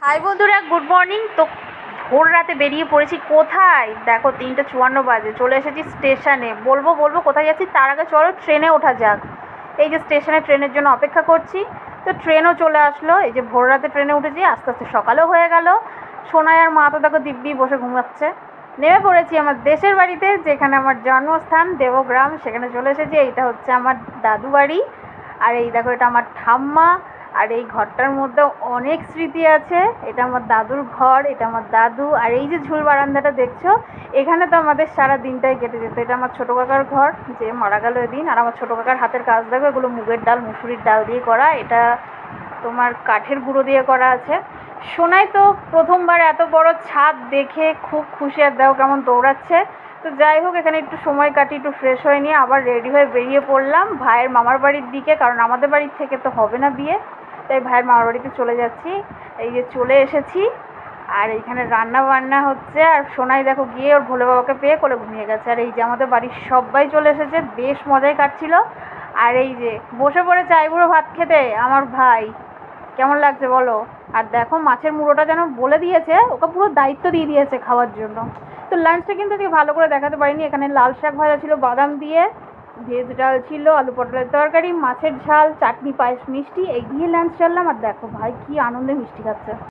High বন্ধুরা, good morning. তো ভোর রাতে বেরিয়ে পড়েছি। কোথায় দেখো, 3:54 বাজে। চলে এসেছি স্টেশনে। বলবো কোথায় যাচ্ছি, তার আগে চলো ট্রেনে ওঠা যাক। এই যে স্টেশনে ট্রেনের জন্য অপেক্ষা করছি, তো ট্রেনও চলে আসলো। এই যে ভোর রাতে ট্রেনে উঠেছি, আস্তে আস্তে সকালও হয়ে গেল। সোনাই আর মা তো দেখো দিব্যি বসে ঘুমাচ্ছে। নেমে পড়েছি আমার দেশের বাড়িতে, যেখানে আমার জন্মস্থান দেবগ্রাম, সেখানে চলে এসেছি। এইটা হচ্ছে আমার দাদু বাড়ি। আর এই দেখো, এটা আমার ঠাম্মা। আর এই ঘরটার মধ্যে অনেক স্মৃতি আছে। এটা আমার দাদুর ঘর, এটা আমার দাদু। আর এই যে ঝুল বারান্দাটা দেখছো, এখানে তো আমাদের সারা দিনটাই কেটে যেত। এটা আমার ছোটো কাকার ঘর, যে মারা গেল এদিন। আর আমার ছোটো কাকার হাতের কাজ দেখো, এগুলো মুগের ডাল মুসুরির ডাল দিয়ে করা। এটা তোমার কাঠের গুঁড়ো দিয়ে করা আছে। সোনাই তো প্রথমবার এত বড় ছাদ দেখে খুব খুশি। আর দেখো কেমন দৌড়াচ্ছে। তো যাই হোক, এখানে একটু সময় কাটি, একটু ফ্রেশ হয়ে নিয়ে আবার রেডি হয়ে বেরিয়ে পড়লাম ভাইয়ের মামার বাড়ির দিকে, কারণ আমাদের বাড়ির থেকে তো হবে না বিয়ে, তাই ভাইয়ের মামার বাড়িতে চলে যাচ্ছি। এই যে চলে এসেছি, আর এইখানে রান্না বান্না হচ্ছে। আর সোনাই দেখো গিয়ে ওর ভোলে বাবাকে পেয়ে কোলে ঘুমিয়ে গেছে। আর এই যে আমাদের বাড়ির সবাই চলে এসেছে, বেশ মজাই কাটছিল। আর এই যে বসে পড়েছে আইবুড়ো ভাত খেতে আমার ভাই। কেমন লাগছে বলো? আর দেখো মাছের মুড়োটা যেন বলে দিয়েছে, ওকে পুরো দায়িত্ব দিয়ে দিয়েছে খাওয়ার জন্য। তো লাঞ্চটা কিন্তু আজকে ভালো করে দেখাতে পারিনি। এখানে লাল শাক ভাজা ছিল বাদাম দিয়ে, ভেজ ডাল ছিল, আলু পটলের তরকারি, মাছের ঝাল, চাটনি, পায়েস, মিষ্টি, এই দিয়ে লাঞ্চ করলাম। আর দেখো ভাই কি আনন্দে মিষ্টি খাচ্ছে।